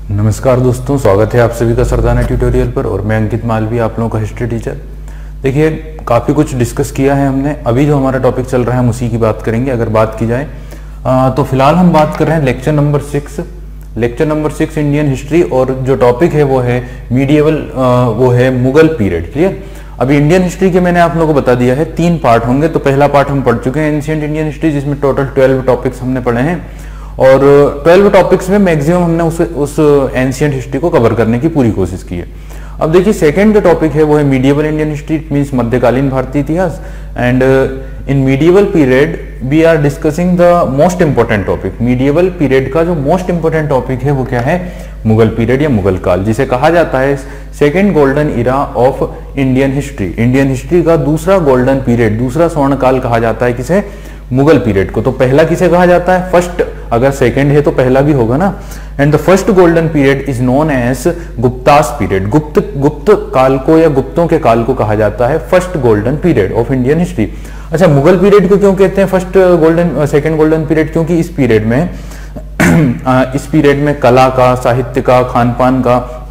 नमस्कार दोस्तों, स्वागत है आप सभी का सरदाना ट्यूटोरियल पर। और मैं अंकित मालवी, आप लोगों का हिस्ट्री टीचर। देखिए, काफ़ी कुछ डिस्कस किया है हमने। अभी जो हमारा टॉपिक चल रहा है हम उसी की बात करेंगे। अगर बात की जाए तो फिलहाल हम बात कर रहे हैं लेक्चर नंबर 6 इंडियन हिस्ट्री। और जो टॉपिक है वो है मीडिएवल, वो है मुगल पीरियड। क्लियर। अभी इंडियन हिस्ट्री के मैंने आप लोगों को बता दिया है 3 पार्ट होंगे। तो पहला पार्ट हम पढ़ चुके हैं एंशिएंट इंडियन हिस्ट्री, जिसमें टोटल 12 टॉपिक्स हमने पढ़े हैं। और 12 टॉपिक्स में मैक्सिमम हमने उस एंशिएंट हिस्ट्री को कवर करने की पूरी कोशिश की है। अब देखिए, सेकंड जो टॉपिक है वो है medieval Indian history, it means मध्यकालीन भारतीय इतिहास। And in medieval period we are discussing the most important topic. Medieval period का जो मोस्ट इंपॉर्टेंट टॉपिक है वो क्या है? मुगल पीरियड या मुगल काल, जिसे कहा जाता है second golden era of Indian history. Indian history का दूसरा गोल्डन पीरियड, दूसरा स्वर्ण काल कहा जाता है किसे? मुगल पीरियड को। तो पहला किसे कहा जाता है? फर्स्ट। अगर सेकंड है तो पहला भी होगा ना। And the first golden period is known as Guptas period. गुप्त काल को या गुप्तों के काल को कहा जाता है first golden period of Indian history. अच्छा, मुगल पीरियड को क्यों कहते हैं first golden, second golden period? क्योंकि इस पीरियड में कला का, साहित्य का, खान पान का,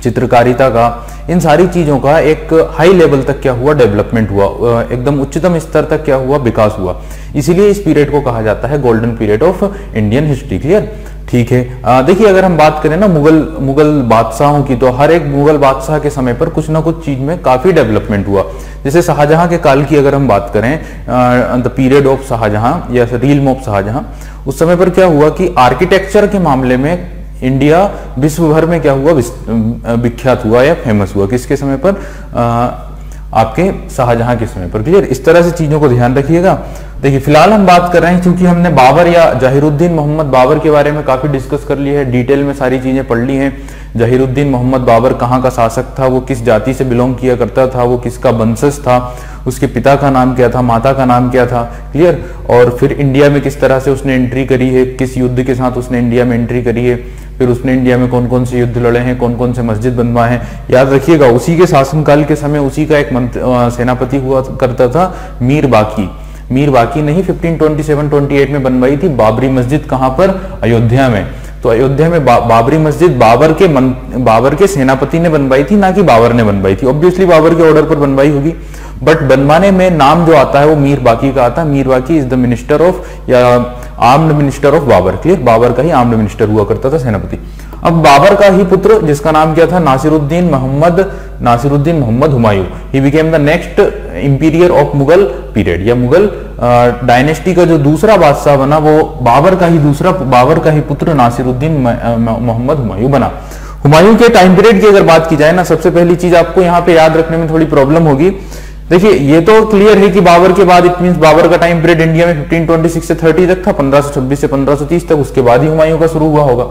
चित्रकारिता का, इन सारी चीजों का एक हाई लेवल तक क्या हुआ? डेवलपमेंट हुआ, एकदम उच्चतम स्तर तक क्या हुआ? विकास हुआ। इसीलिए इस पीरियड को कहा जाता है golden period of Indian history. Clear? ठीक है। देखिए, अगर हम बात करें ना मुगल बादशाहों की, तो हर एक मुगल बादशाह के समय पर कुछ ना कुछ चीज में काफी डेवलपमेंट हुआ। जैसे शाहजहां के काल की अगर हम बात करें, द पीरियड ऑफ शाहजहां या रील्म ऑफ शाहजहां, उस समय पर क्या हुआ कि आर्किटेक्चर के मामले में इंडिया विश्व भर में क्या हुआ? विख्यात हुआ या फेमस हुआ। किसके समय पर? आपके शाहजहां के समय पर। क्लियर? इस तरह से चीजों को ध्यान रखिएगा। देखिए, फिलहाल हम बात कर रहे हैं, क्योंकि हमने बाबर या जहीरुद्दीन मोहम्मद बाबर के बारे में काफी डिस्कस कर ली है, डिटेल में सारी चीजें पढ़ ली हैं। जहीरुद्दीन मोहम्मद बाबर कहाँ का शासक था, वो किस जाति से बिलोंग किया करता था, वो किसका वंशज था, उसके पिता का नाम क्या था, माता का नाम क्या था। क्लियर? और फिर इंडिया में किस तरह से उसने एंट्री करी है, किस युद्ध के साथ उसने इंडिया में एंट्री करी है, फिर उसने इंडिया में कौन कौन से युद्ध लड़े हैं, कौन कौन से मस्जिद बनवाए हैं। याद रखिएगा, उसी के शासनकाल के समय उसी का एक सेनापति हुआ करता था मीर बाकी नहीं, 1527-28 में बनवाई थी बाबरी मस्जिद। कहां पर? अयोध्या में। तो अयोध्या में बाबरी मस्जिद बाबर के सेनापति ने बनवाई थी, ना कि बाबर ने बनवाई थी। ऑब्वियसली बाबर के ऑर्डर पर बनवाई होगी, बट बनवाने में नाम जो आता है वो मीर बाकी का आता है। Mir Baqi is the minister of या armed minister of Babur. Clear? Babur का ही आर्म्ड मिनिस्टर हुआ करता था, सेनापति। अब बाबर का ही पुत्र, जिसका नाम क्या था? Nasiruddin Mohammad Humayun. He became the next emperor of Mughal period या मुगल डायनेस्टी का जो दूसरा बादशाह बना, वो बाबर का ही पुत्र नासिरुद्दीन मोहम्मद हुमायूं बना। हुमायूं के टाइम पीरियड की अगर बात की जाए ना, सबसे पहली चीज आपको यहाँ पे याद रखने में थोड़ी प्रॉब्लम होगी। देखिए, ये तो क्लियर है कि बाबर के बाद, इट मींस बाबर का टाइम पीरियड इंडिया में 1526 से 30 तक था, 1526 से 1530 तक। उसके बाद ही हुमायूं का शुरू हुआ होगा।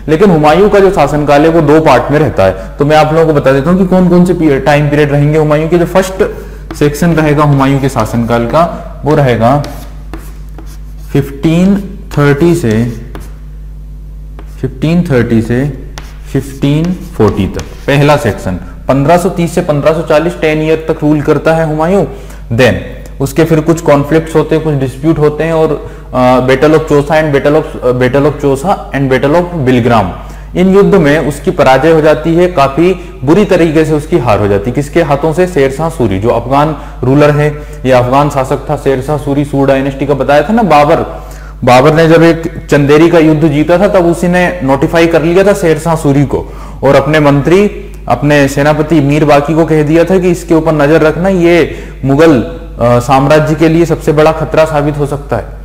लेकिन हुमायूं का जो शासनकाल है वो 2 पार्ट में रहता है। तो मैं आप लोगों को बता देता हूं कि कौन कौन से टाइम पीरियड रहेंगे हुमायूं के। जो फर्स्ट सेक्शन रहेगा हुमायूं के शासनकाल का, वो रहेगा 1530 से 1540 तक। पहला सेक्शन 1530 से 1540 10 ईयर तक रूल करता है हुमायूं। देन उसके फिर कुछ कॉन्फ्लिक्ट्स होते हैं, कुछ डिस्प्यूट होते हैं, और battle of Chausa and battle of Bilgram, इन युद्ध में उसकी पराजय हो जाती है, काफी बुरी तरीके से उसकी हार हो जाती है। किसके हाथों से? शेरशाह सूरी, जो अफगान रूलर है या अफगान शासक था। शेरशाह सूरी, सूर डायनेस्टी का बताया था ना। बाबर ने जब एक चंदेरी का युद्ध जीता था, तब उसी ने नोटिफाई कर लिया था शेरशाह सूरी को, और अपने मंत्री, अपने सेनापति मीर बाकी को कह दिया था कि इसके ऊपर नजर रखना, ये मुगल साम्राज्य के लिए सबसे बड़ा खतरा साबित हो सकता है।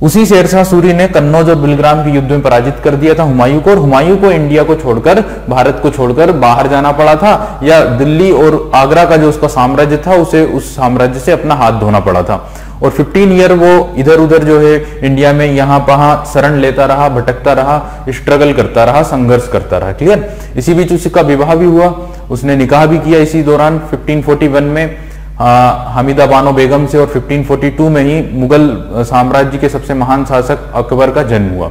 उसी शेरशाह सूरी ने कन्नौज और बिलग्राम के युद्ध में पराजित कर दिया था हुमायूं को, और हुमायूं को इंडिया को छोड़कर, भारत को छोड़कर बाहर जाना पड़ा था, या दिल्ली और आगरा का जो उसका साम्राज्य था उसे उस साम्राज्य से अपना हाथ धोना पड़ा था। और 15 ईयर वो इधर उधर जो है इंडिया में यहाँ वहां शरण लेता रहा, भटकता रहा, स्ट्रगल करता रहा, संघर्ष करता रहा। क्लियर? इसी बीच उसका विवाह भी हुआ, उसने निकाह भी किया इसी दौरान 1541 में हामिदा बानो बेगम से, और 1542 में ही मुगल साम्राज्य के सबसे महान शासक अकबर का जन्म हुआ।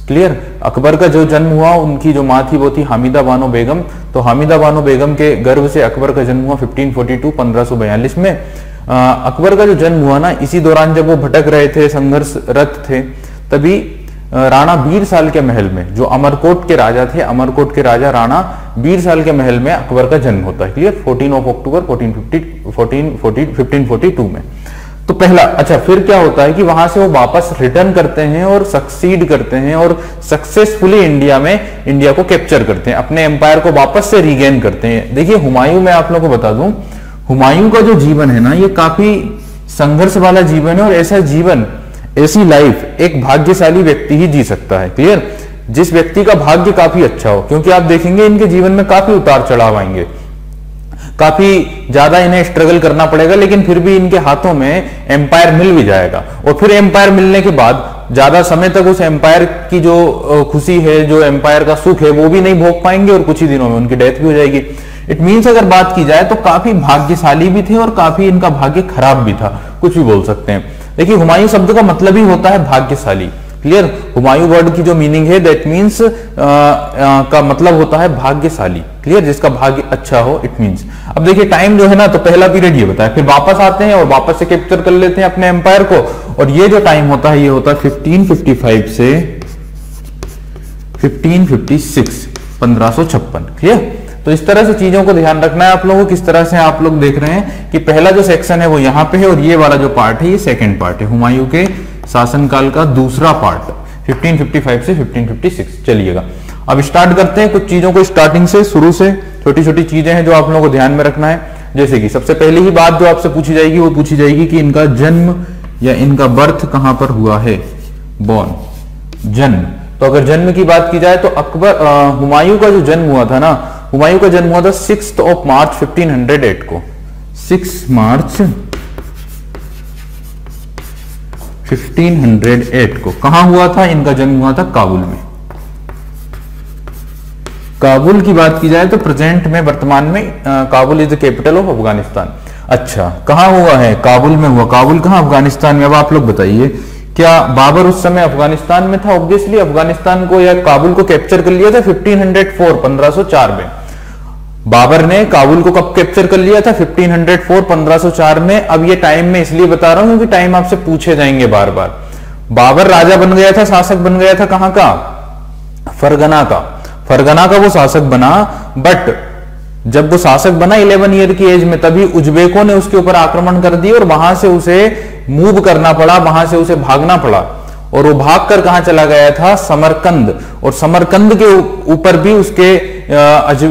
क्लियर? अकबर का जो जन्म हुआ, उनकी जो माँ थी वो थी हामिदा बानो बेगम। तो हामिदा बानो बेगम के गर्भ से अकबर का जन्म हुआ 1542 में। अकबर का जो जन्म हुआ ना, इसी दौरान जब वो भटक रहे थे, संघर्षरत थे, तभी राणा बीरसाल के महल में, जो अमरकोट के राजा थे, अमरकोट के राजा राणा बीरसाल के महल में अकबर का जन्म होता है। क्लियर, 14 अक्टूबर 1542 में। तो पहला, अच्छा फिर क्या होता है कि वहां से वो वापस रिटर्न करते हैं और सक्सीड करते हैं और सक्सेसफुली इंडिया को कैप्चर करते हैं, अपने एम्पायर को वापस से रीगेन करते हैं। देखिए हुमायूं, मैं आप लोगों को बता दूं, हुमायूं का जो जीवन है ना, ये काफी संघर्ष वाला जीवन है, और ऐसा जीवन, ऐसी लाइफ एक भाग्यशाली व्यक्ति ही जी सकता है। क्लियर, जिस व्यक्ति का भाग्य काफी अच्छा हो, क्योंकि आप देखेंगे इनके जीवन में काफी उतार चढ़ाव आएंगे, काफी ज्यादा इन्हें स्ट्रगल करना पड़ेगा, लेकिन फिर भी इनके हाथों में एम्पायर मिल भी जाएगा। और फिर एम्पायर मिलने के बाद ज्यादा समय तक उस एम्पायर की जो खुशी है, जो एम्पायर का सुख है, वो भी नहीं भोग पाएंगे और कुछ ही दिनों में उनकी डेथ भी हो जाएगी। इट मीन्स अगर बात की जाए तो काफी भाग्यशाली भी थे और काफी इनका भाग्य खराब भी था, कुछ भी बोल सकते हैं। देखिए हुमायूं शब्द का मतलब ही होता है भाग्यशाली। क्लियर, हुमायूं वर्ड की जो मीनिंग है दैट मीन्स का मतलब होता है भाग्यशाली। क्लियर, जिसका भाग्य अच्छा हो, इट मीन्स। अब देखिए टाइम जो है ना, तो पहला पीरियड ये बताया, फिर वापस आते हैं और वापस से कैप्चर कर लेते हैं अपने एम्पायर को, और ये जो टाइम होता है ये होता है 1555 से 1556, 1556। क्लियर, तो इस तरह से चीजों को ध्यान रखना है आप लोगों को। किस तरह से आप लोग देख रहे हैं कि पहला जो सेक्शन है वो यहाँ पे है, और ये वाला जो पार्ट है ये सेकंड पार्ट है, हुमायूं के शासनकाल का दूसरा पार्ट, 1555 से 1556। चलिएगा अब स्टार्ट करते हैं कुछ चीजों को, स्टार्टिंग से, शुरू से। छोटी छोटी चीजें हैं जो आप लोगों को ध्यान में रखना है। जैसे कि सबसे पहली ही बात जो आपसे पूछी जाएगी वो पूछी जाएगी कि इनका जन्म या इनका बर्थ कहां पर हुआ है, बॉर्न, जन्म। तो अगर जन्म की बात की जाए तो हुमायूं का जो जन्म हुआ था ना, हुमायूं का जन्म हुआ था 6 मार्च 1508 को, 6 मार्च 1508 को। कहां हुआ था इनका जन्म? हुआ था काबुल में। काबुल की बात की जाए तो प्रेजेंट में, वर्तमान में Kabul is the capital of Afghanistan. अच्छा, कहां हुआ है? काबुल में हुआ। काबुल कहां? अफगानिस्तान में। अब आप लोग बताइए, क्या बाबर उस समय अफगानिस्तान में था? ऑब्वियसली अफगानिस्तान को या काबुल को कैप्चर कर लिया था 1504 में। बाबर ने काबुल को कब कैप्चर कर लिया था? 1504 में। अब ये टाइम में इसलिए बता रहा हूं क्योंकि टाइम आपसे पूछे जाएंगे बार बार। बाबर राजा बन गया था, शासक बन गया था कहां का? फरगना का। फरगना का वो शासक बना, बट जब वो शासक बना 11 ईयर की एज में, तभी उज्बेकों ने उसके ऊपर आक्रमण कर दिया और वहां से उसे मूव करना पड़ा, वहां से उसे भागना पड़ा। और वो भागकर कहां चला गया था? समरकंद। और समरकंद के ऊपर भी उसके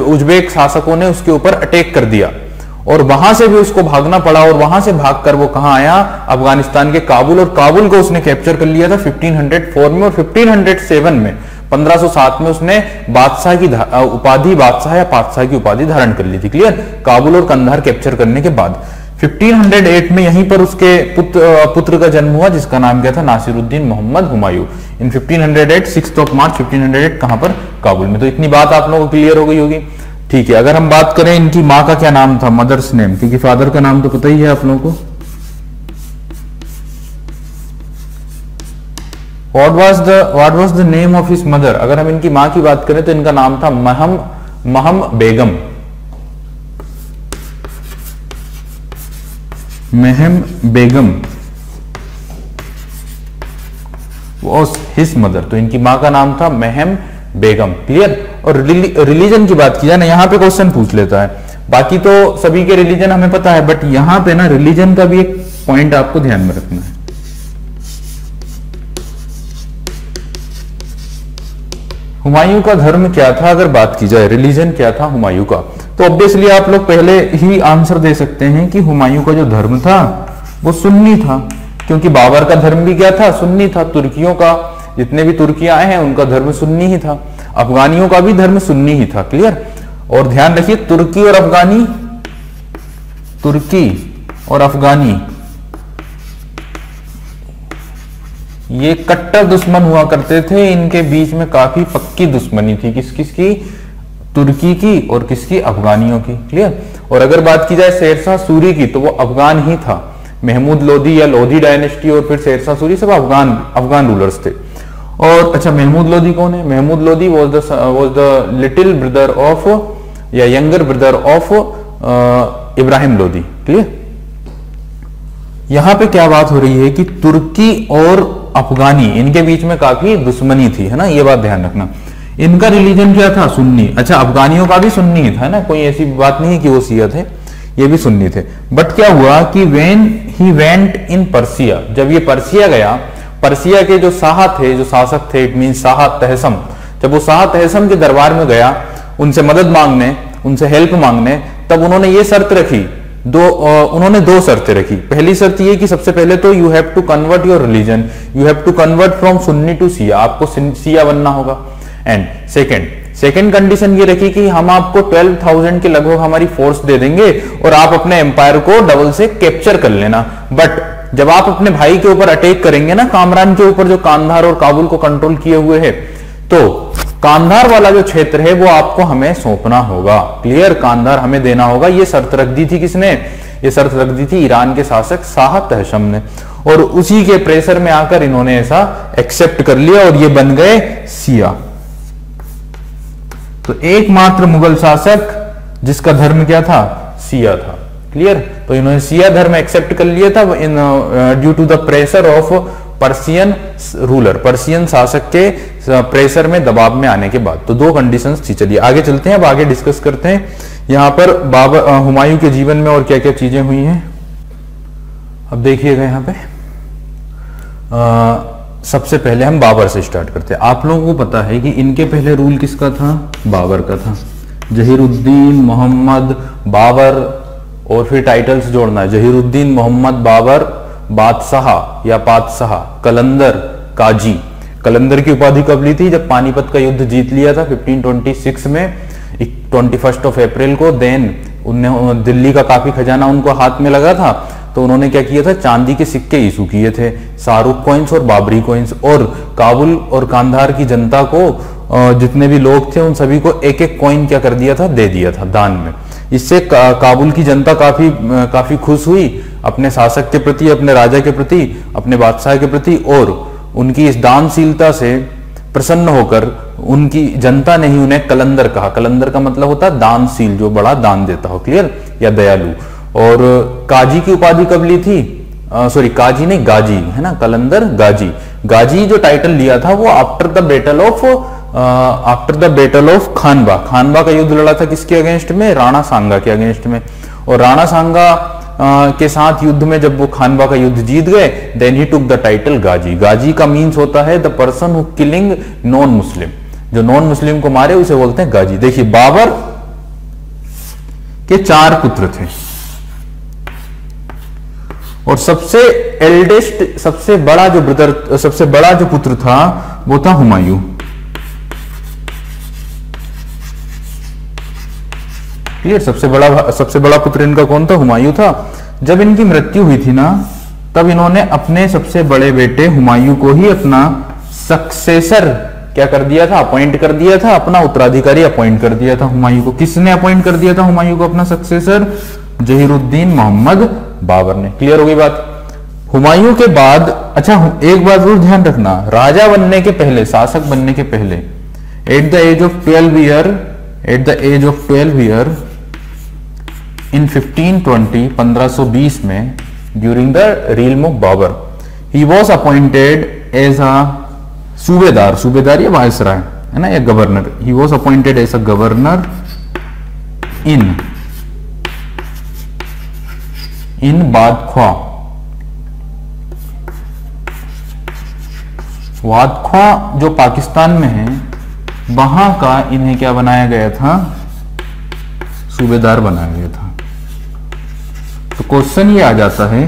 उज्बेक शासकों ने उसके ऊपर अटैक कर दिया और वहां से भी उसको भागना पड़ा। और वहां से भागकर वो कहां आया? अफगानिस्तान के काबुल। और काबुल को उसने कैप्चर कर लिया था 1504 में। और 1507 में, 1507 में उसने बादशाह की उपाधि, बादशाह या पातशाह की उपाधि धारण कर ली थी। क्लियर? काबुल और कंधार कैप्चर करने के बाद 1508 में यहीं पर उसके पुत्र का जन्म हुआ, जिसका नाम क्या था? नासिरुद्दीन मोहम्मद हुमायूं। इन 1508, 6 मार्च 1508, कहां पर? काबुल में। तो इतनी बात आप लोगों को क्लियर हो गई होगी। ठीक है, अगर हम बात करें इनकी माँ का क्या नाम था, मदर्स नेम, क्योंकि फादर का नाम तो पता ही है आप लोगों को। What was the name of his mother? अगर हम इनकी माँ की बात करें तो इनका नाम था महम बेगम। महम बेगम was his mother। तो इनकी माँ का नाम था महम बेगम। क्लियर? और रिलीजन की बात की जाए ना, यहां पे क्वेश्चन पूछ लेता है। बाकी तो सभी के रिलीजन हमें पता है, बट यहां पे ना रिलीजन का भी एक पॉइंट आपको ध्यान में रखना है। हुमायूं का धर्म क्या था? अगर बात की जाए रिलीजन क्या था हुमायूं का, तो ऑब्वियसली आप लोग पहले ही आंसर दे सकते हैं कि हुमायूं का जो धर्म था वो सुन्नी था, क्योंकि बाबर का धर्म भी क्या था? सुन्नी था। तुर्कियों का, जितने भी तुर्कियां आए हैं उनका धर्म सुन्नी ही था। अफगानियों का भी धर्म सुन्नी ही था। क्लियर? और ध्यान रखिए, तुर्की और अफगानी, तुर्की और अफगानी ये कट्टर दुश्मन हुआ करते थे। इनके बीच में काफी पक्की दुश्मनी थी। किसकी? तुर्की की और किसकी? अफगानियों की। क्लियर? और अगर बात की जाए शेरशाह सूरी की, तो वो अफगान ही था। महमूद लोदी या लोधी डायनेस्टी और फिर शेरशाह सूरी सब अफगान रूलर्स थे। और अच्छा, महमूद लोदी कौन है? Mahmud Lodi was the little brother of या younger brother of Ibrahim Lodi. Clear? यहां पे क्या बात हो रही है कि तुर्की और अफगानी इनके बीच में काफी दुश्मनी थी, है ना, ये बात ध्यान रखना। इनका रिलीजन क्या था? सुन्नी। अच्छा, अफगानियों का भी सुन्नी था ना, कोई ऐसी बात नहीं है कि वो शिया थे, ये भी सुन्नी थे। बट क्या हुआ कि when he went in Persia, जब ये पर्सिया गया, पर्सिया के जो शाह थे, जो शासक थे, इट मीन शाह तहसम, जब वो शाह तहसम के दरबार में गया उनसे मदद मांगने, उनसे हेल्प मांगने, तब उन्होंने ये शर्त रखी, उन्होंने दो शर्तें रखी। पहली शर्त ये कि सबसे पहले तो you have to convert your religion, you have to convert from Sunni to Shia, आपको शिया बनना होगा। एंड सेकंड कंडीशन ये रखी कि हम आपको 12,000 के लगभग हमारी फोर्स दे देंगे और आप अपने एम्पायर को डबल से कैप्चर कर लेना। बट जब आप अपने भाई के ऊपर अटैक करेंगे ना, कामरान के ऊपर, जो कांधार और काबुल को कंट्रोल किए हुए है, तो कांधार वाला जो क्षेत्र है वो आपको हमें सौंपना होगा। क्लियर? कांधार हमें देना होगा। ये शर्त रख दी थी किसने? ये शर्त रख दी थी ईरान के शासक शाह तहशम ने, और उसी के प्रेशर में आकर इन्होंने ऐसा एक्सेप्ट कर लिया और ये बन गए शिया। तो एकमात्र मुगल शासक जिसका धर्म क्या था? शिया था। क्लियर? तो इन्होंने शिया धर्म एक्सेप्ट कर लिया था in due to the pressure of Persian ruler, Persian शासक के प्रेशर में, दबाव में आने के बाद। तो दो कंडीशंस थी। चलिए आगे चलते हैं, अब आगे डिस्कस करते हैं यहां पर बाबर हुमायूं के जीवन में और क्या क्या चीजें हुई हैं। अब देखिएगा यहां पे सबसे पहले हम बाबर से स्टार्ट करते हैं। आप लोगों को पता है कि इनके पहले रूल किसका था? बाबर का था। जहीरुद्दीन, मोहम्मद, बाबर, और फिर टाइटल्स जोड़ना है, जहीरुद्दीन, मोहम्मद, बाबर, बादशाह या पातशाह, कलंदर, काजी। कलंदर की उपाधि कब ली थी? जब पानीपत का युद्ध जीत लिया था 1526 में, 21 अप्रैल को। देन उन्हें दिल्ली का काफी खजाना उनको हाथ में लगा था, तो उन्होंने क्या किया था? चांदी के सिक्के इशू किए थे, शाहरुख कॉइन्स और बाबरी कॉइन्स, और काबुल और कांधार की जनता को, जितने भी लोग थे उन सभी को एक एक कॉइन क्या कर दिया था? दे दिया था दान में। इससे काबुल की जनता काफी खुश हुई अपने शासक के प्रति, अपने राजा के प्रति, अपने बादशाह के प्रति, और उनकी इस दानशीलता से प्रसन्न होकर उनकी जनता ने ही उन्हें कलंदर कहा। कलंदर का मतलब होता है दानशील, जो बड़ा दान देता हो। क्लियर? या दयालु। और काजी की उपाधि कब ली थी? सॉरी, काजी नहीं, गाजी, है ना, कलंदर गाजी। गाजी जो टाइटल लिया था वो आफ्टर द बैटल ऑफ खानवा। खानवा का युद्ध लड़ा था किसके अगेंस्ट में? राणा सांगा के अगेंस्ट में। और राणा सांगा के साथ युद्ध में जब वो खानवा का युद्ध जीत गए, then he took the title Ghazi. Ghazi का मीन्स होता है the person who killing non Muslim, जो नॉन मुस्लिम को मारे उसे बोलते हैं गाजी। देखिए, बाबर के 4 पुत्र थे और सबसे एल्डेस्ट, सबसे बड़ा जो पुत्र था वो था हुमायूं। क्लियर? सबसे बड़ा पुत्र इनका कौन था? हुमायूं था। जब इनकी मृत्यु हुई थी ना, तब इन्होंने अपने सबसे बड़े बेटे हुमायूं को ही अपना सक्सेसर क्या कर दिया था? अपॉइंट कर दिया था, अपना उत्तराधिकारी अपॉइंट कर दिया था हुमायूं को। किसने अपॉइंट कर दिया था हुमायूं को अपना सक्सेसर? जहीरुद्दीन मोहम्मद बाबर ने। क्लियर हो गई बात? हुमायूं के बाद, अच्छा एक बात जरूर ध्यान रखना, राजा बनने के पहले, शासक बनने के पहले, at the age of 12 year in 1520 में, during the realm of Babur, he was appointed as a subedar या वायसराय, है ना, या governor. He was appointed as a governor in Badakhshan. वादख्वा जो पाकिस्तान में है, वहां का इन्हें क्या बनाया गया था? सूबेदार बनाया गया था। तो क्वेश्चन ये आ जाता है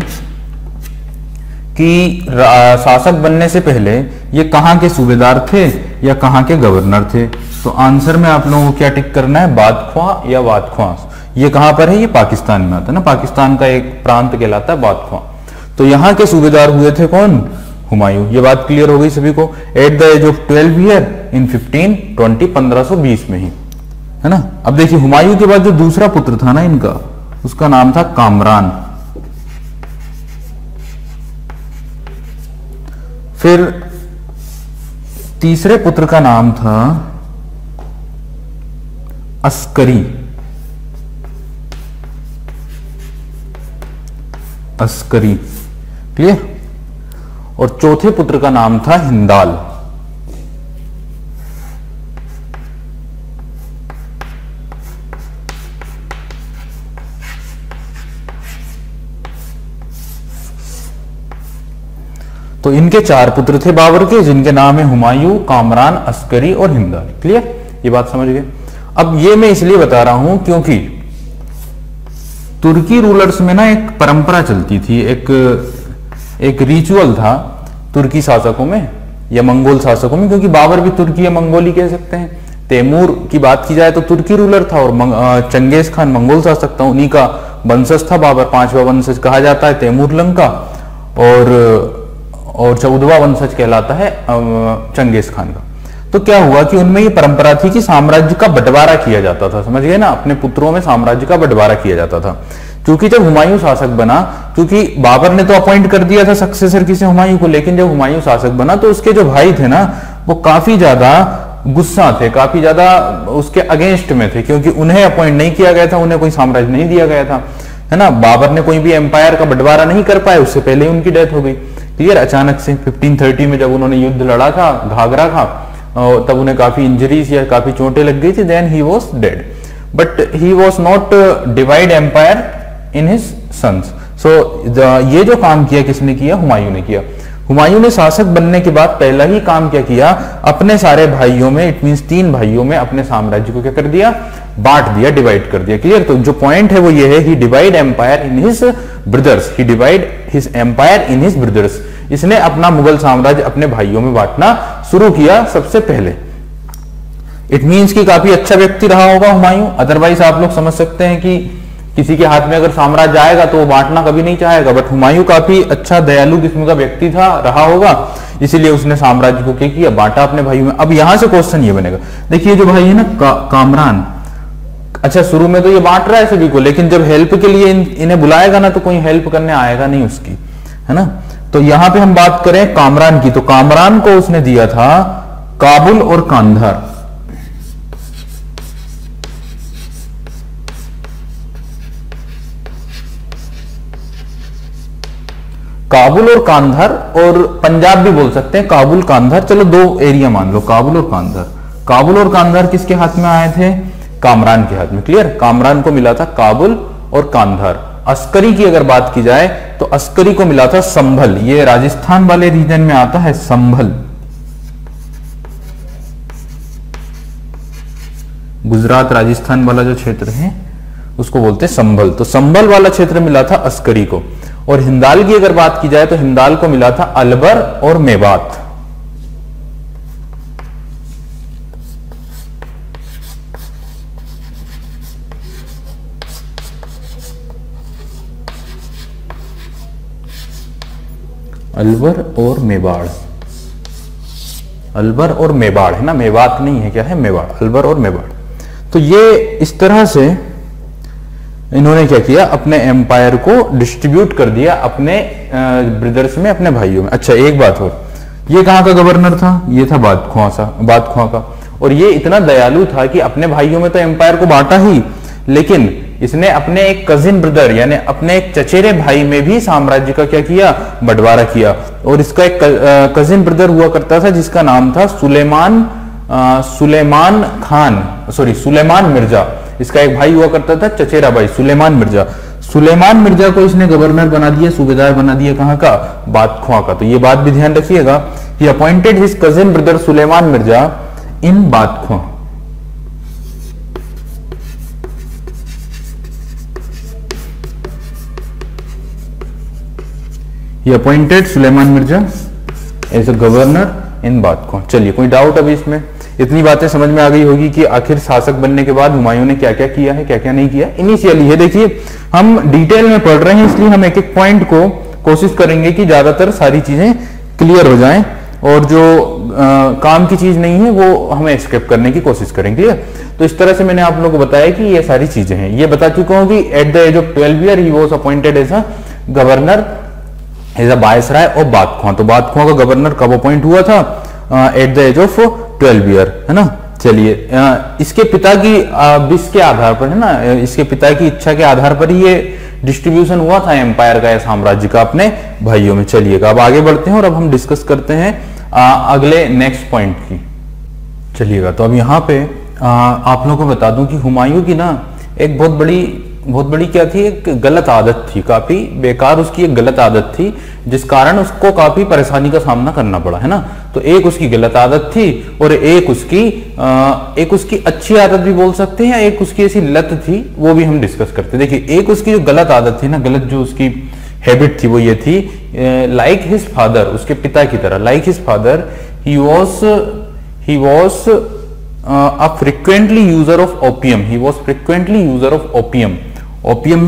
कि शासक बनने से पहले ये कहां के सूबेदार थे या कहां के गवर्नर थे? तो आंसर में आप लोगों को क्या टिक करना है? बादख्वा या वादख्वा। ये कहां पर है? ये पाकिस्तान में आता है ना, पाकिस्तान का एक प्रांत कहलाता है बादख्वा। तो यहां के सूबेदार हुए थे कौन? हुमायूं। ये बात क्लियर हो गई सभी को? At the age of 12 year in 1520 में ही, है ना। अब देखिए, हुमायूं के बाद जो दूसरा पुत्र था ना इनका, उसका नाम था कामरान। फिर तीसरे पुत्र का नाम था अस्करी। क्लियर। और चौथे पुत्र का नाम था हिंदाल। तो इनके 4 पुत्र थे बाबर के, जिनके नाम है हुमायूं, कामरान, अस्करी और हिंदाल। क्लियर, ये बात समझ गए। अब ये मैं इसलिए बता रहा हूं क्योंकि तुर्की रूलर्स में ना एक परंपरा चलती थी, एक रिचुअल था तुर्की शासकों में या मंगोल शासकों में, क्योंकि बाबर भी तुर्की या मंगोली कह सकते हैं। तैमूर की बात की जाए तो तुर्की रूलर था और चंगेज खान मंगोल शासक था, उन्हीं का वंशज था बाबर। 5वां वंशज कहा जाता है तैमूर लंग का, और 14वां वंशज कहलाता है चंगेज खान का। तो क्या हुआ कि उनमें ये परंपरा थी कि साम्राज्य का बंटवारा किया जाता था, समझ गए ना, अपने पुत्रों में साम्राज्य का बंटवारा किया जाता था। क्योंकि जब हुमायूं शासक बना, क्योंकि बाबर ने तो अपॉइंट कर दिया था सक्सेसर किसे, हुमायूं को, लेकिन जब हुमायूं शासक बना तो उसके जो भाई थे ना वो काफी ज्यादा गुस्सा थे, काफी ज्यादा उसके अगेंस्ट में थे, क्योंकि उन्हें अपॉइंट नहीं किया गया था, उन्हें कोई साम्राज्य नहीं दिया गया था, है ना। बाबर ने कोई भी एम्पायर का बंटवारा नहीं कर पाए, उससे पहले ही उनकी डेथ हो गई। क्लियर, अचानक से 1530 में जब उन्होंने युद्ध लड़ा था घाघरा का, तब उन्हें काफी इंजरीज या काफी चोटें लग गई थी, then he was dead, but he was not divide empire in his sons. So ये जो काम किया किसने किया, हुमायूं ने किया। हुमायूं ने शासक बनने के बाद पहला ही काम क्या किया, अपने सारे भाइयों में, इट मींस 3 भाइयों में अपने साम्राज्य को क्या कर दिया, बांट दिया, डिवाइड कर दिया। क्लियर, तो जो पॉइंट है वो ये है, he divide empire in his brothers, he divide his empire in his brothers. इसने अपना मुगल साम्राज्य अपने भाइयों में बांटना शुरू किया सबसे पहले। इट मींस कि काफी अच्छा व्यक्ति रहा होगा हुमायूं, अदरवाइज आप लोग समझ सकते हैं कि किसी के हाथ में अगर साम्राज्य आएगा तो वो बांटना कभी नहीं चाहेगा, बट हुमायूं काफी अच्छा दयालु किस्म का व्यक्ति था, रहा होगा, इसीलिए उसने साम्राज्य को क्या किया, बांटा अपने भाइयों में। अब यहां से क्वेश्चन ये बनेगा, देखिए जो भाई है ना कामरान, अच्छा शुरू में तो ये बांट रहा है सभी को, लेकिन जब हेल्प के लिए इन्हें बुलाएगा ना तो कोई हेल्प करने आएगा नहीं उसकी, है ना। तो यहां पे हम बात करें कामरान की, तो कामरान को उसने दिया था काबुल और कांधार। काबुल और कांधार, और पंजाब भी बोल सकते हैं, काबुल कांधार, चलो 2 एरिया मान लो, काबुल और कांधार। काबुल और कांधार किसके हाथ में आए थे, कामरान के हाथ में। क्लियर, कामरान को मिला था काबुल और कांधार। अस्करी की अगर बात की जाए तो अस्करी को मिला था संभल, ये राजस्थान वाले रीजन में आता है संभल, गुजरात राजस्थान वाला जो क्षेत्र है उसको बोलते हैं संभल। तो संभल वाला क्षेत्र मिला था अस्करी को। और हिंदाल की अगर बात की जाए तो हिंदाल को मिला था अलबर और मेवात। अलवर और मेवाड़, अलवर और मेवाड़ है ना, मेवात नहीं है, क्या है, मेवाड़, अलवर और मेवाड़। तो ये इस तरह से इन्होंने क्या किया, अपने एम्पायर को डिस्ट्रीब्यूट कर दिया अपने ब्रदर्स में, अपने भाइयों में। अच्छा एक बात और, ये कहां का गवर्नर था, ये था बादख्वा का, और ये इतना दयालु था कि अपने भाइयों में तो एम्पायर को बांटा ही, लेकिन इसने अपने एक कजिन ब्रदर यानी अपने एक चचेरे भाई में भी साम्राज्य का क्या किया, बंटवारा किया। और इसका एक कजिन ब्रदर हुआ करता था जिसका नाम था सुलेमान मिर्जा। इसका एक भाई हुआ करता था चचेरा भाई सुलेमान मिर्जा। सुलेमान मिर्जा को इसने गवर्नर बना दिया, सूबेदार बना दिया, कहां का, बादख्वा का। तो ये बात भी ध्यान रखिएगा, he appointed his cousin brother Suleman Mirza in Badakhshan. He appointed Suleman Mirza as a governor in Badakhshan. चलिए कोई डाउट अभी इसमें, इतनी बातें समझ में आ गई होगी कि आखिर शासक बनने के बाद हुमायूं ने क्या क्या किया है, क्या क्या नहीं किया। इनिशियली है, देखिए हम डिटेल में पढ़ रहे हैं इसलिए हम एक एक पॉइंट को कोशिश करेंगे कि ज्यादातर सारी चीजें क्लियर हो जाएं, और जो काम की चीज नहीं है वो हमें स्किप करने की कोशिश करेंगे। तो इस तरह से मैंने आप लोगों को बताया कि ये सारी चीजें हैं। ये बता चुका हूं कि at the age of 12 year he was appointed as a governor as a viceroy of Badakhshan. तो बादख्वा का गवर्नर कब अपॉइंट हुआ था, at the age of 12 year, है ना। चलिए इसके पिता की विश के आधार पर, है ना, इसके पिता की इच्छा के आधार पर ये डिस्ट्रीब्यूशन हुआ था एम्पायर का या साम्राज्य का अपने भाइयों में। चलिएगा अब आगे बढ़ते हैं और अब हम डिस्कस करते हैं अगले नेक्स्ट पॉइंट की। चलिएगा तो अब यहाँ पे आप लोगों को बता दूं कि हुमायूं की ना एक बहुत बड़ी क्या थी, एक गलत आदत थी, काफी बेकार उसकी एक गलत आदत थी, जिस कारण उसको काफी परेशानी का सामना करना पड़ा, है ना। तो एक उसकी गलत आदत थी और एक उसकी अच्छी आदत भी बोल सकते हैं, या एक उसकी ऐसी लत थी, वो भी हम डिस्कस करते हैं। देखिए एक उसकी जो गलत आदत थी ना, गलत जो उसकी हैबिट थी वो ये थी, लाइक हिज फादर, उसके पिता की तरह, like his father he was a frequently user of opium. He was frequently user of opium. Opium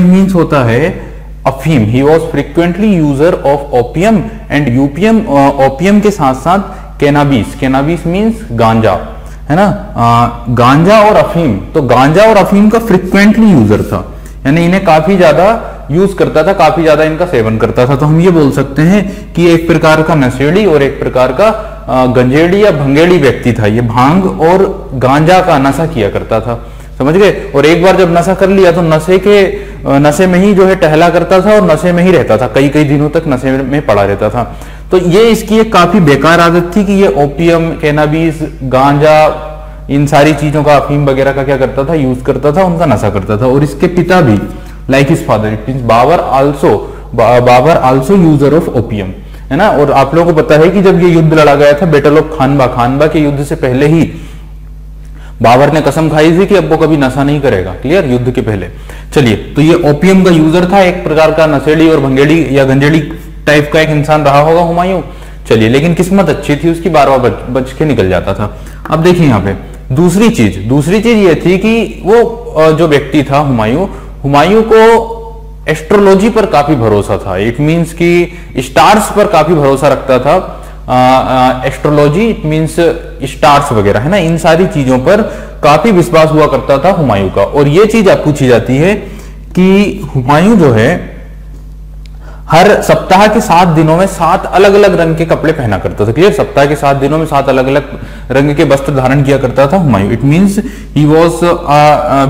means होता है अफीम। He was frequently user of opium and opium के साथ साथ cannabis means गांजा, है ना। गांजा और अफीम, तो गांजा और अफीम का फ्रिक्वेंटली यूजर था, यानी इन्हें काफी ज्यादा यूज करता था, काफी ज्यादा इनका सेवन करता था। तो हम ये बोल सकते हैं कि एक प्रकार का नशेड़ी और एक प्रकार का गंजेड़ी या भंगेड़ी व्यक्ति था। ये भांग और गांजा का नशा किया करता था, समझ गए। और एक बार जब नशा कर लिया तो नशे में ही जो है टहला करता था और नशे में ही रहता था, कई दिनों तक नशे में पड़ा रहता था। तो ये इसकी एक काफी बेकार आदत थी कि ये ओपियम, कैनाबीस, गांजा, इन सारी चीजों का, अफीम वगैरह का क्या करता था, यूज करता था, उनका नशा करता था। और इसके पिता भी like his father, it means Babur also user of opium, है ना। और आप लोगों को पता है कि जब ये युद्ध लड़ा गया था, बैटल ऑफ खानबा के युद्ध से पहले ही बाबर ने कसम खाई थी कि अब वो कभी नशा नहीं करेगा, क्लियर, युद्ध के पहले। चलिए, तो ये ओपियम का यूजर था, एक प्रकार का नशेड़ी और भंगेड़ी या गंजेड़ी टाइप का एक इंसान रहा होगा हुमायूं। चलिए, लेकिन किस्मत अच्छी थी उसकी, बार-बार बच के निकल जाता था। अब देखिए यहाँ पे दूसरी चीज ये थी कि वो जो व्यक्ति था हुमायूं को एस्ट्रोलॉजी पर काफी भरोसा था। इट मींस कि स्टार्स पर काफी भरोसा रखता था। एस्ट्रोलॉजी इट मींस स्टार्स वगैरह, है ना, इन सारी चीजों पर काफी विश्वास हुआ करता था हुमायूं का। और ये चीज आप पूछी जाती है कि हुमायूं जो है हर सप्ताह के 7 दिनों में 7 अलग अलग रंग के कपड़े पहना करता था, क्लियर। सप्ताह के 7 दिनों में 7 अलग अलग रंग के वस्त्र धारण किया करता था Humayun. It means he was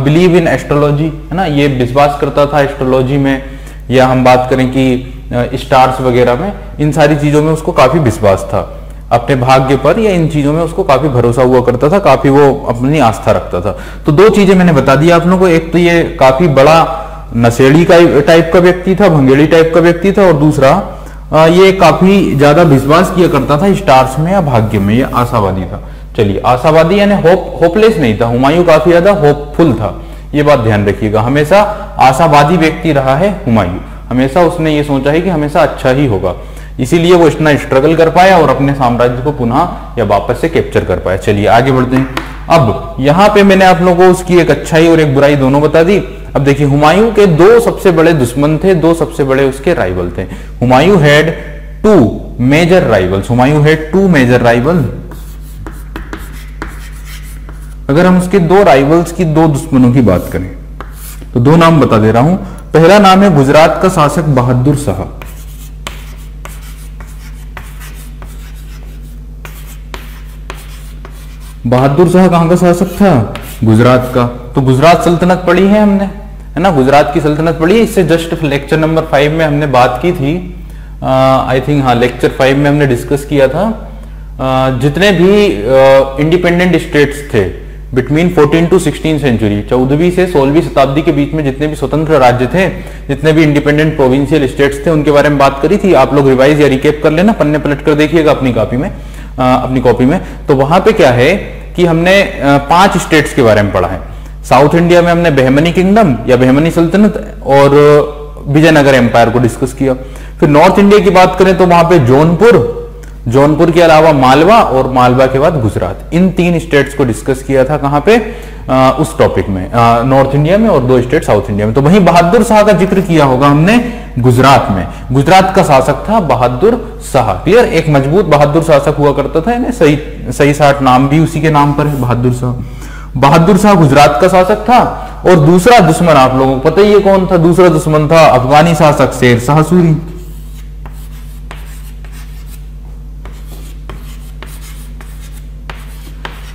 believe in astrology, है ना, ये विश्वास करता था एस्ट्रोलॉजी में, या हम बात करें कि स्टार्स वगैरह में, इन सारी चीजों में उसको काफी विश्वास था। अपने भाग्य पर या इन चीजों में उसको काफी भरोसा हुआ करता था, काफी वो अपनी आस्था रखता था। तो 2 चीजें मैंने बता दी आप लोगों को, एक तो ये काफी बड़ा नशेड़ी का टाइप का व्यक्ति था, भंगेड़ी टाइप का व्यक्ति था, और दूसरा ये काफी ज्यादा विश्वास किया करता था स्टार्स में या भाग्य में, ये आशावादी था। चलिए, आशावादी यानी होपलेस नहीं था, हुमायूं काफी ज्यादा होपफुल था, ये बात ध्यान रखिएगा। हमेशा आशावादी व्यक्ति रहा है हुमायूं, हमेशा उसने ये सोचा है कि हमेशा अच्छा ही होगा, इसीलिए वो इतना स्ट्रगल कर पाया और अपने साम्राज्य को पुनः या वापस से कैप्चर कर पाया। चलिए आगे बढ़ते हैं। अब यहाँ पे मैंने आप लोगों को उसकी एक अच्छाई और एक बुराई दोनों बता दी। अब देखिए, हुमायूं के 2 सबसे बड़े दुश्मन थे, 2 सबसे बड़े उसके राइवल थे। Humayun had 2 major rivals, Humayun had 2 major rival. अगर हम उसके 2 राइवल्स की, 2 दुश्मनों की बात करें तो 2 नाम बता दे रहा हूं। पहला नाम है गुजरात का शासक बहादुर शाह। बहादुर शाह कहां का शासक था? गुजरात का। तो गुजरात सल्तनत पढ़ी है हमने, है ना, गुजरात की सल्तनत पढ़ी है। इससे जस्ट लेक्चर नंबर 5 में हमने बात की थी, आई थिंक, हाँ, लेक्चर 5 में हमने डिस्कस किया था। जितने भी इंडिपेंडेंट स्टेट्स थे बिटवीन 14 टू 16 सेंचुरी, 14वीं से 16वीं शताब्दी के बीच में जितने भी स्वतंत्र राज्य थे, जितने भी इंडिपेंडेंट प्रोविंशियल स्टेट्स थे, उनके बारे में बात करी थी। आप लोग रिवाइज या रिकेप कर लेना, पन्ने पलट कर देखिएगा अपनी कॉपी में। तो वहां पे क्या है कि हमने 5 स्टेट्स के बारे में पढ़ा है। साउथ इंडिया में हमने बहमनी किंगडम या बहमनी सल्तनत और विजयनगर एम्पायर को डिस्कस किया। फिर नॉर्थ इंडिया की बात करें तो वहां पे जौनपुर के अलावा मालवा, और मालवा के बाद गुजरात, इन 3 स्टेट्स को डिस्कस किया था। कहां पे? उस टॉपिक में, नॉर्थ इंडिया में, और 2 स्टेट साउथ इंडिया में। तो वहीं बहादुर शाह का जिक्र किया होगा हमने गुजरात में। गुजरात का शासक था बहादुर शाह, क्लियर। एक मजबूत बहादुर शासक हुआ करता था, यानी सही साठ नाम भी उसी के नाम पर है, बहादुर शाह। बहादुर शाह गुजरात का शासक था। और दूसरा दुश्मन आप लोगों को पता ही है कौन था? दूसरा दुश्मन था अफगानी शासक शेर शाह सूरी।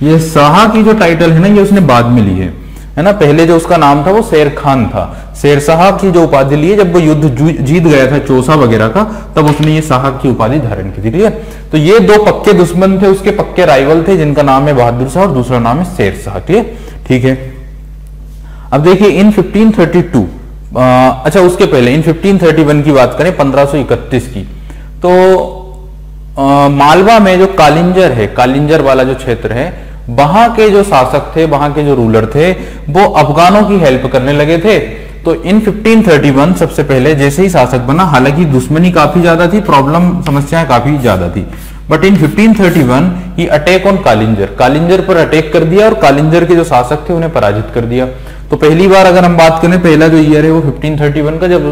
ये शाह की जो टाइटल है ना, ये उसने बाद में ली है। है ना। पहले जो उसका नाम था वो शेर खान था। शेर शाह की जो उपाधि ली है जब वो युद्ध जीत गया था चौसा वगैरह का, तब उसने ये शाह की उपाधि धारण की थी। ठीक है, तो ये दो पक्के दुश्मन थे, उसके पक्के राइवल थे, जिनका नाम है बहादुर शाह और दूसरा नाम है शेर शाह। ठीक है। अब देखिए इन 1532 अच्छा उसके पहले इन 1531 की बात करें, 1531 की, तो मालवा में जो कालिंजर है, कालिंजर वाला जो क्षेत्र है, वहां के जो शासक थे, वहां के जो रूलर थे, वो अफगानों की हेल्प करने लगे थे। तो इन 1531 सबसे पहले जैसे ही शासक बना, हालांकि दुश्मनी काफी ज्यादा थी, प्रॉब्लम समस्याएं काफी ज्यादा थी, but in 1531 he attack on Kalinjar, Kalinjar पर अटैक कर दिया और कालिंजर के जो शासक थे उन्हें पराजित कर दिया। तो पहली बार अगर हम बात करें, पहला जो ईयर है वो 1531 का, जब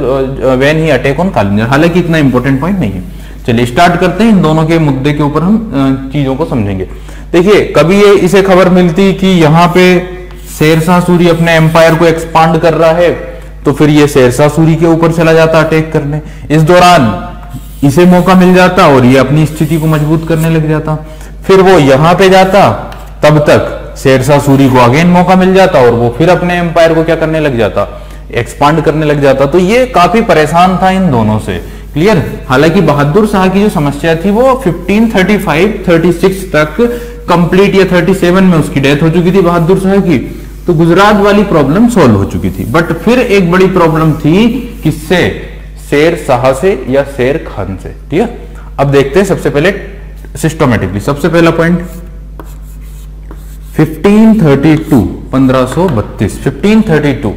when he attack on Kalinjar. हालांकि इतना इंपॉर्टेंट पॉइंट नहीं है। चलिए स्टार्ट करते हैं, इन दोनों के मुद्दे के ऊपर हम चीजों को समझेंगे। देखिए कभी ये इसे खबर मिलती कि यहाँ पे शेरशाह सूरी अपने एम्पायर को एक्सपांड कर रहा है, तो फिर ये शेरशाह सूरी के ऊपर चला जाता अटैक करने। इस दौरान इसे मौका मिल जाता और ये अपनी स्थिति को मजबूत करने लग जाता। फिर वो यहां पे जाता, तब तक शेरशाह सूरी को अगेन मौका मिल जाता और वो फिर अपने एम्पायर को क्या करने लग जाता, एक्सपांड करने लग जाता। तो ये काफी परेशान था इन दोनों से। क्लियर। हालांकि बहादुर शाह की जो समस्या थी वो 1535-36 तक कंप्लीट, या 37 में उसकी डेथ हो चुकी थी बहादुर शाह की, तो गुजरात वाली प्रॉब्लम सॉल्व हो चुकी थी। बट फिर एक बड़ी प्रॉब्लम थी, किससे, शेर शाह से या शेर खान से। ठीक है, अब देखते हैं सबसे पहले सिस्टमेटिकली। सबसे पहला पॉइंट 1532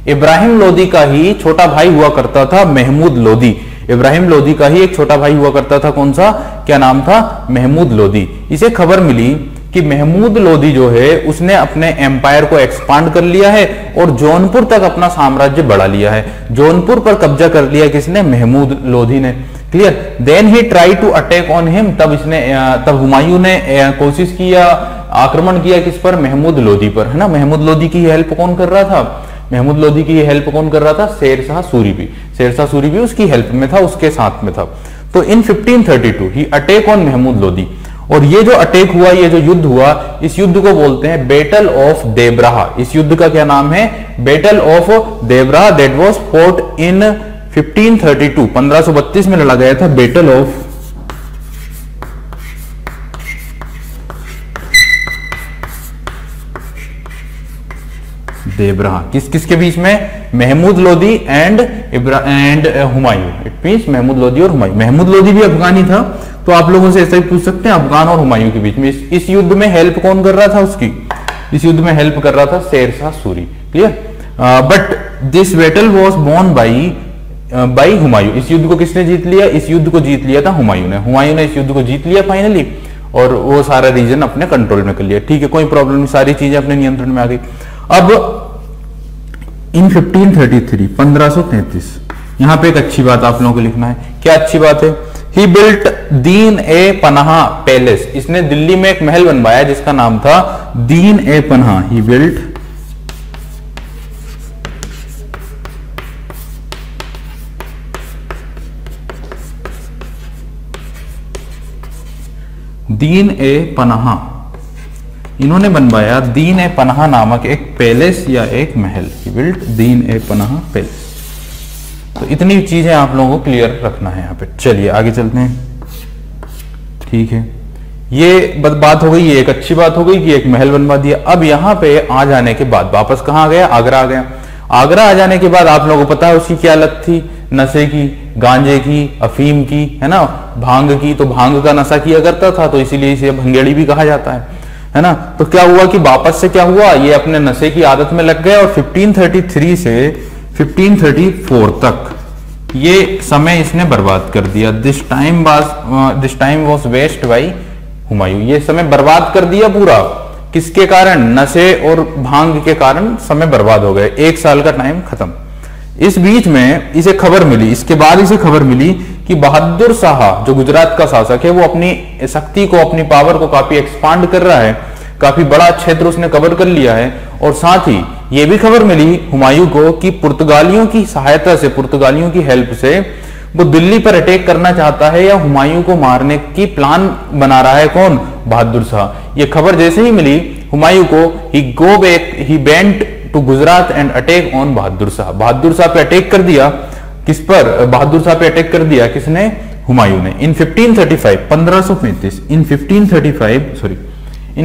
इब्राहिम लोदी का ही छोटा भाई हुआ करता था महमूद लोदी। इब्राहिम लोदी का ही एक छोटा भाई हुआ करता था, कौन सा, क्या नाम था, महमूद लोदी। इसे खबर मिली कि महमूद लोदी जो है उसने अपने एम्पायर को एक्सपांड कर लिया है और जौनपुर तक अपना साम्राज्य बढ़ा लिया है। जौनपुर पर कब्जा कर लिया किसने, महमूद लोदी ने। Clear. Then he try to attack on him, तब हुमायूं ने कोशिश किया, आक्रमण किया किस पर, महमूद लोदी पर, है ना। महमूद लोदी की हेल्प कौन कर रहा था, महमूद लोदी की हेल्प कौन कर रहा था, शेरशाह सूरी भी। शेरशाह सूरी भी उसकी हेल्प में था, उसके साथ में था। तो इन 1532 ही अटैक ऑन महमूद लोदी, और ये जो अटैक हुआ, ये जो युद्ध हुआ, इस युद्ध को बोलते हैं बैटल ऑफ देवराहा। इस युद्ध का क्या नाम है, battle of Deoraha. That was fought in 1532, 1532 में लड़ा गया था बैटल ऑफ देवराहा। किस किस के बीच में, Mahmud Lodi and Humayun. It means Mahmud Lodi और हुमायूं। महमूद लोदी भी अफगानी था, तो आप लोगों से ऐसा ही पूछ सकते हैं, अफगान और हुमायूं के बीच में इस युद्ध में हेल्प कौन कर रहा था उसकी, इस युद्ध में हेल्प कर रहा था Shershah Suri. Clear. But this battle was won by Humayun. इस युद्ध को किसने जीत लिया, इस युद्ध को जीत लिया था हुमायूं ने। हुमायूं ने इस युद्ध को जीत लिया फाइनली, और वो सारा रीजन अपने कंट्रोल में कर लिया। ठीक है, कोई प्रॉब्लम नहीं, सारी चीजें अपने नियंत्रण में आ गई। अब इन 1533 यहां पे एक अच्छी बात आप लोगों को लिखना है। क्या अच्छी बात है, ही बिल्ट दीन ए पनाह पैलेस। इसने दिल्ली में एक महल बनवाया जिसका नाम था दीन ए पनाह। ही बिल्ट दीन ए पनाह, इन्होंने बनवाया दीन ए पनाह नामक एक पैलेस या एक महल। ही बिल्ट दीन ए पनाह पैलेस। तो इतनी चीजें आप लोगों को क्लियर रखना है यहाँ पे। चलिए आगे चलते हैं। ठीक है, ये बात हो गई, ये एक अच्छी बात हो गई कि एक महल बनवा दिया। अब यहाँ पे आ जाने के बाद वापस कहाँ आ गया, आगरा आ गया। आगरा आ जाने के बाद आप लोगों को पता है उसकी क्या लत थी, नशे की, गांजे की, अफीम की, है ना, भांग की। तो भांग का नशा किया करता था, तो इसीलिए इसे भंगेड़ी भी कहा जाता है ना। तो क्या हुआ कि वापस से क्या हुआ, ये अपने नशे की आदत में लग गए, और 1533 से 1534 तक ये समय इसने बर्बाद कर दिया। This time was waste by Humayun. ये समय बर्बाद कर दिया पूरा, किसके कारण, नशे और भांग के कारण समय बर्बाद हो गए। 1 साल का टाइम खत्म। इस बीच में इसे खबर मिली, इसके बाद इसे खबर मिली कि बहादुर शाह जो गुजरात का शासक है, वो अपनी शक्ति को, अपनी पावर को काफी एक्सपांड कर रहा है, काफी बड़ा क्षेत्र उसने कवर कर लिया है। और साथ ही यह भी खबर मिली हुमायूं को कि पुर्तगालियों की सहायता से, पुर्तगालियों की हेल्प से वो दिल्ली पर अटैक करना चाहता है, या हुमायूं को मारने की प्लान बना रहा है। कौन, बहादुर शाह। ये खबर जैसे ही मिली हुमायूं को, he went to Gujarat and attack on Bahadur Shah. Bahadur Shah पे अटैक कर दिया, किस पर? बहादुर शाह पे अटैक कर दिया किसने? हुमायूं ने। इन 1535 1535 इन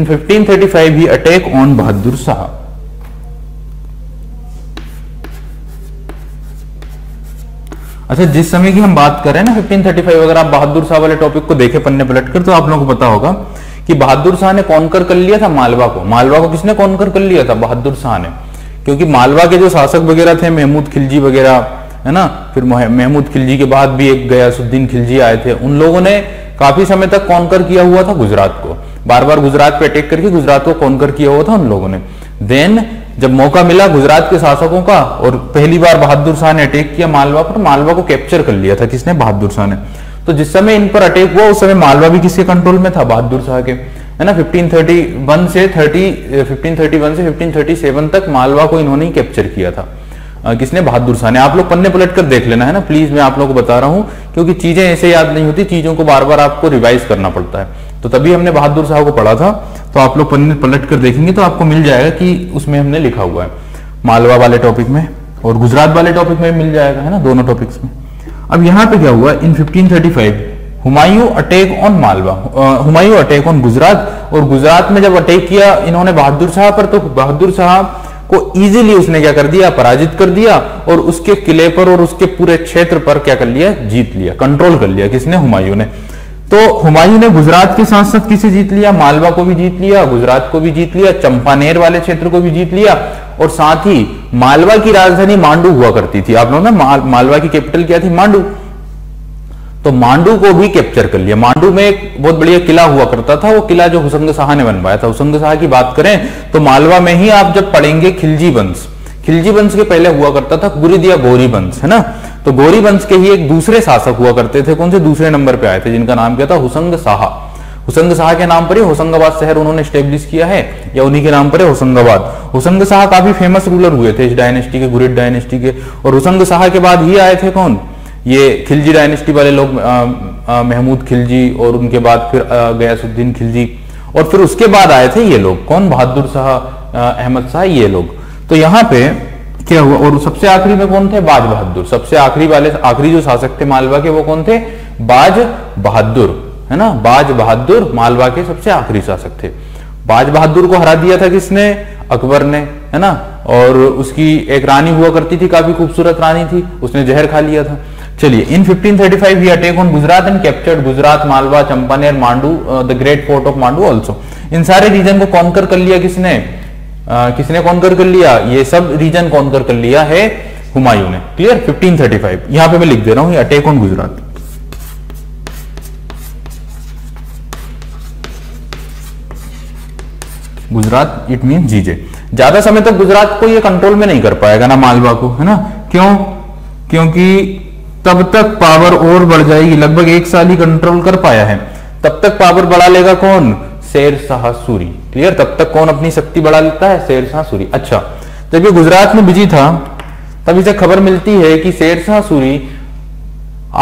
1535 he attack on Bahadur Shah. अच्छा, जिस समय की हम बात कर रहे हैं ना 1535, अगर आप बहादुर शाह वाले टॉपिक को देखें पन्ने पलटकर, तो आप लोगों को पता होगा कि बहादुर शाह ने कॉन्कर कर लिया था मालवा को। मालवा को किसने कॉन्कर कर लिया था? बहादुर शाह ने। क्योंकि मालवा के जो शासक वगैरह थे, महमूद खिलजी वगैरह, है ना, फिर महमूद खिलजी के बाद भी एक गयासुद्दीन खिलजी आए थे, उन लोगों ने काफी समय तक कॉन्कर किया हुआ था गुजरात को। बार बार गुजरात पे अटैक करके गुजरात को कॉन्कर किया हुआ था उन लोगों ने। देन जब मौका मिला गुजरात के शासकों का, और पहली बार बहादुर शाह ने अटैक किया मालवा पर, मालवा को कैप्चर कर लिया था किसने? बहादुर शाह ने। तो जिस समय इन पर अटैक हुआ उस समय मालवा भी किसके कंट्रोल में था? बहादुर शाह के, है ना। 1531 से 1537 तक मालवा को इन्होंने ही कैप्चर किया था। किसने? बहादुर शाह ने। आप लोग पन्ने पलट कर देख लेना, है ना, प्लीज। मैं आप लोगों को बता रहा हूं क्योंकि चीजें ऐसे याद नहीं होती, चीजों को बार बार आपको रिवाइज करना पड़ता है। तो तभी हमने बहादुर शाह को पढ़ा था, तो आप लोग पन्ने पलट कर देखेंगे तो आपको मिल जाएगा कि उसमें हमने लिखा हुआ है मालवा वाले टॉपिक में, और गुजरात वाले टॉपिक में मिल जाएगा, है ना, दोनों टॉपिक्स में। अब यहाँ पे क्या हुआ? इन 1535 Humayun attack on Malwa, Humayun attack on Gujarat. और गुजरात में जब अटैक किया इन्होंने बहादुर शाह पर, तो बहादुर शाह को इजीली उसने क्या कर दिया? पराजित कर दिया, और उसके किले पर और उसके पूरे क्षेत्र पर क्या कर लिया? जीत लिया, कंट्रोल कर लिया। किसने? हुमायूं ने। तो हुमायूं ने गुजरात के साथ साथ किसे जीत लिया? मालवा को भी जीत लिया, गुजरात को भी जीत लिया, चंपानेर वाले क्षेत्र को भी जीत लिया, और साथ ही मालवा की राजधानी मांडू हुआ करती थी। आप लोग ना, मालवा की कैपिटल क्या थी? मांडू। तो मांडू को भी कैप्चर कर लिया। मांडू में एक बहुत बढ़िया किला हुआ करता था, वो किला जो हुसंग शाह ने बनवाया था। हुसंग शाह की बात करें तो मालवा में ही आप जब पढ़ेंगे खिलजी वंश, खिलजी वंश के पहले हुआ करता था गुरिद या गौरी वंश, है ना। तो गौरी वंश के ही एक दूसरे शासक हुआ करते थे, कौन से? दूसरे नंबर पे आए थे, जिनका नाम क्या था? हुसंग शाह। हुसंग शाह के नाम पर ही होशंगाबाद शहर उन्होंने स्टेब्लिश किया है, या उन्हीं के नाम पर है होशंगाबाद। हुसंग शाह काफी फेमस रूलर हुए थे इस डायनेस्टी के, गुरिद डायनेस्टी के। और हुसंग शाह के बाद ही आए थे कौन? ये खिलजी डायनेस्टी वाले लोग, महमूद खिलजी, और उनके बाद फिर गयासुद्दीन खिलजी, और फिर उसके बाद आए थे ये लोग, कौन? बहादुर शाह, अहमद शाह, ये लोग। तो यहाँ पे क्या हुआ? और सबसे आखिरी में कौन थे? बाज बहादुर। सबसे आखिरी वाले, आखिरी जो शासक थे मालवा के, वो कौन थे? बाज बहादुर, है ना। बाज बहादुर मालवा के सबसे आखिरी शासक थे। बाज बहादुर को हरा दिया था किसने? अकबर ने, है ना। और उसकी एक रानी हुआ करती थी, काफी खूबसूरत रानी थी, उसने जहर खा लिया था। चलिए, in 1535 he attack on Gujarat and captured Gujarat, Malwa, Champaner, Mandu, the great fort of Mandu also. इन सारे रीजन को कॉन्कर कर लिया किसने? किसने कॉन्कर कर लिया? ये सब रीजन कॉन्कर कर लिया है हुमायूं ने। क्लियर? 1535 यहां पे मैं लिख दे रहा हूं, ये attack on Gujarat. Gujarat it mean GJ. ज्यादा समय तक गुजरात को ये कंट्रोल में नहीं कर पाएगा ना, मालवा को, है ना। क्यों? क्योंकि तब तक पावर और बढ़ जाएगी, लगभग 1 साल ही कंट्रोल कर पाया है। तब तक पावर बढ़ा लेगा कौन? शेर शाह सूरी। क्लियर? तब तक कौन अपनी शक्ति बढ़ा लेता है? शेर शाह सूरी। अच्छा, जब ये गुजरात में बिजी था तब इसे खबर मिलती है कि शेर शाह सूरी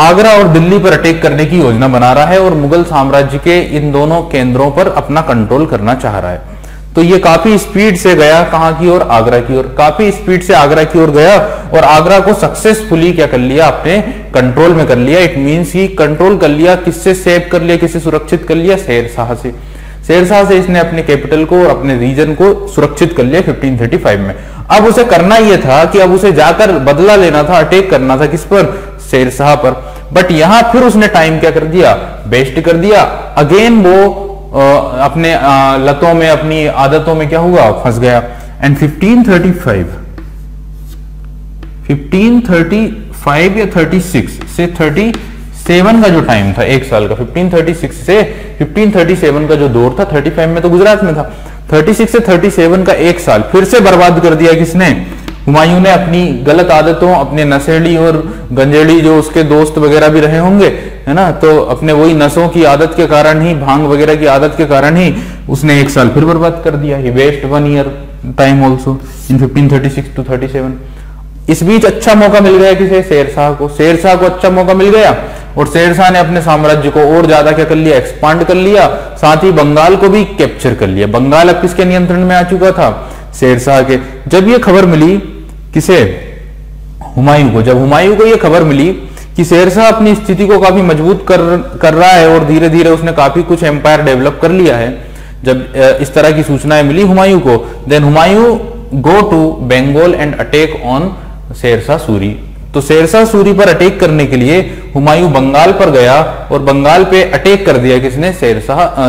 आगरा और दिल्ली पर अटैक करने की योजना बना रहा है और मुगल साम्राज्य के इन दोनों केंद्रों पर अपना कंट्रोल करना चाह रहा है। तो ये काफी स्पीड से गया, कहां की ओर? आगरा की ओर। काफी स्पीड से आगरा की ओर गया और आगरा को सक्सेसफुली क्या कर लिया? अपने कंट्रोल में कर लिया। इट मींस ही कंट्रोल कर लिया। किससे सेव कर लिया? किससे सुरक्षित कर लिया? शेर शाह से। शेर शाह से इसने अपने कैपिटल को और अपने रीजन को सुरक्षित कर लिया 1535 में। अब उसे करना यह था कि अब उसे जाकर बदला लेना था, अटैक करना था किस पर? शेर शाह पर। बट यहां फिर उसने टाइम क्या कर दिया? वेस्ट कर दिया। अगेन वो अपने लतों में, अपनी आदतों में क्या हुआ? फंस गया। एंड 1535 या 36 से 37 का जो टाइम था, 1 साल का, 1536 से 1537 का जो दौर था, 35 में तो गुजरात में था, 36 से 37 का 1 साल फिर से बर्बाद कर दिया किसने? हुमायूं ने। अपनी गलत आदतों, अपने नशेड़ी और गंजेड़ी जो उसके दोस्त वगैरह भी रहे होंगे, है ना, तो अपने वही नशों की आदत के कारण ही, भांग वगैरह की आदत के कारण ही उसने 1 साल फिर बर्बाद कर दिया। He waste 1 year time also in 1536 to 37। इस बीच अच्छा मौका मिल गया किसे? शेर शाह को। शेर शाह को अच्छा मौका मिल गया और शेर शाह ने अपने साम्राज्य को और ज्यादा क्या कर लिया? एक्सपांड कर लिया। साथ ही बंगाल को भी कैप्चर कर लिया। बंगाल अब किसके नियंत्रण में आ चुका था? शेरशाह के। जब ये खबर मिली किसे, हुमायूं को, जब हुमायूं को ये खबर मिली कि शेरशाह अपनी स्थिति को काफी मजबूत कर रहा है और धीरे धीरे उसने काफी कुछ एम्पायर डेवलप कर लिया है, जब इस तरह की सूचनाएं मिली हुमायूं को, then Humayun go to Bengal and attack on Shershah Suri. तो शेरशाह सूरी पर अटैक करने के लिए हुमायूं बंगाल पर गया और बंगाल पे अटैक कर दिया। किसने?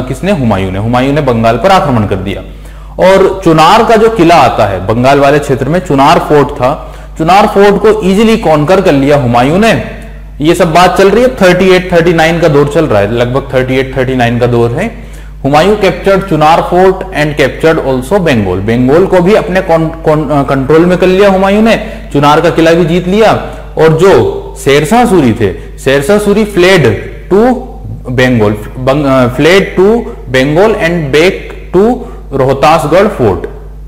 किसने? हुमायूं ने बंगाल पर आक्रमण कर दिया। और चुनार का जो किला आता है बंगाल वाले क्षेत्र में, चुनार फोर्ट था, चुनार फोर्ट को इजीली कॉन्कर कर लिया हुमायूं ने। ये सब बात चल रही है 38-39 का दौर चल रहा है, लगभग 38-39 का दौर है। Humayun captured Chunar fort and captured also Bengal. Bengal को भी अपने कंट्रोल में कर लिया हुमायूं ने, चुनार का किला भी जीत लिया। और जो शेरशाह सूरी थे, Shershah Suri fled to Bengal and back to Rohtasgarh fort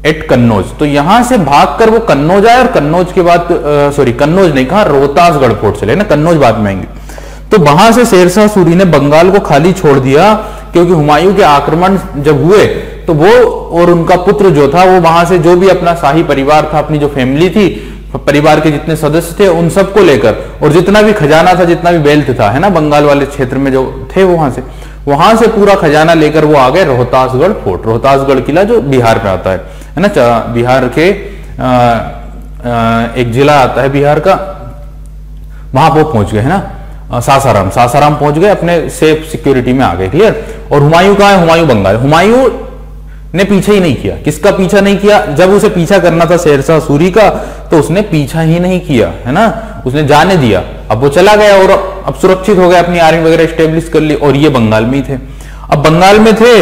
at Kannauj. तो यहां से भागकर वो कन्नौज आए और कन्नौज के बाद कन्नौज नहीं कहा, रोहतासगढ़ फोर्ट चले ना, कन्नौज बाद में आएंगे। तो वहां से शेरशाह सूरी ने बंगाल को खाली छोड़ दिया, क्योंकि हुमायूं के आक्रमण जब हुए तो वो और उनका पुत्र जो था वो वहां से जो भी अपना शाही परिवार था, अपनी जो फैमिली थी, परिवार के जितने सदस्य थे उन सबको लेकर, और जितना भी खजाना था, जितना भी वेल्थ था, है ना, बंगाल वाले क्षेत्र में जो थे, वहां से पूरा खजाना लेकर वो आ गए रोहतासगढ़ फोर्ट। रोहतासगढ़ किला जो बिहार में आता है ना, बिहार के एक जिला आता है बिहार का, वहां वो पहुंच गए, है ना, सासाराम पहुंच गए, अपने सेफ सिक्योरिटी में आ गए। क्लियर। और हुमायूं कहां है? हुमायूं बंगाल। हुमायूं ने पीछा ही नहीं किया। किसका पीछा नहीं किया? जब उसे पीछा करना था शेरशाह सूरी का, तो उसने पीछा ही नहीं किया, है ना, उसने जाने दिया। अब वो चला गया और अब सुरक्षित हो गया, अपनी आर्मी वगैरह स्टेब्लिश कर ली, और ये बंगाल में ही थे। अब बंगाल में थे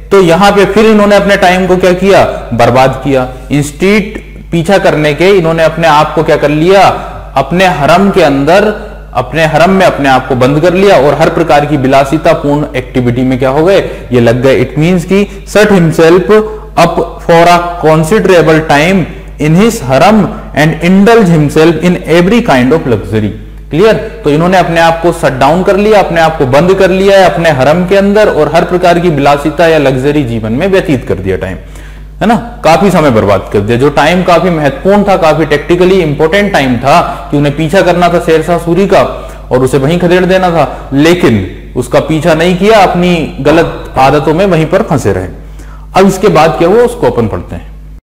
तो यहां पे फिर इन्होंने अपने टाइम को क्या किया? बर्बाद किया। इंस्टीट पीछा करने के इन्होंने अपने आप को क्या कर लिया? अपने हरम के अंदर, अपने हरम में अपने आप को बंद कर लिया और हर प्रकार की विलासितापूर्ण एक्टिविटी में क्या हो गए? ये लग गए। इट मींस की shut himself up for a considerable time in his harem and indulge himself in every kind of luxury. Clear. तो इन्होंने अपने आप को शट डाउन कर लिया, अपने आप को बंद कर लिया है अपने हरम के अंदर, और हर प्रकार की विलासिता या लग्जरी जीवन में व्यतीत कर दिया टाइम, है ना, काफी समय बर्बाद कर दिया। जो टाइम काफी महत्वपूर्ण था, काफी टेक्टिकली इंपॉर्टेंट टाइम था, कि उन्हें पीछा करना था शेरशाह सूरी का और उसे वहीं खदेड़ देना था, लेकिन उसका पीछा नहीं किया, अपनी गलत आदतों में वहीं पर फंसे रहे। अब इसके बाद क्या हुआ उसको अपन पढ़ते हैं।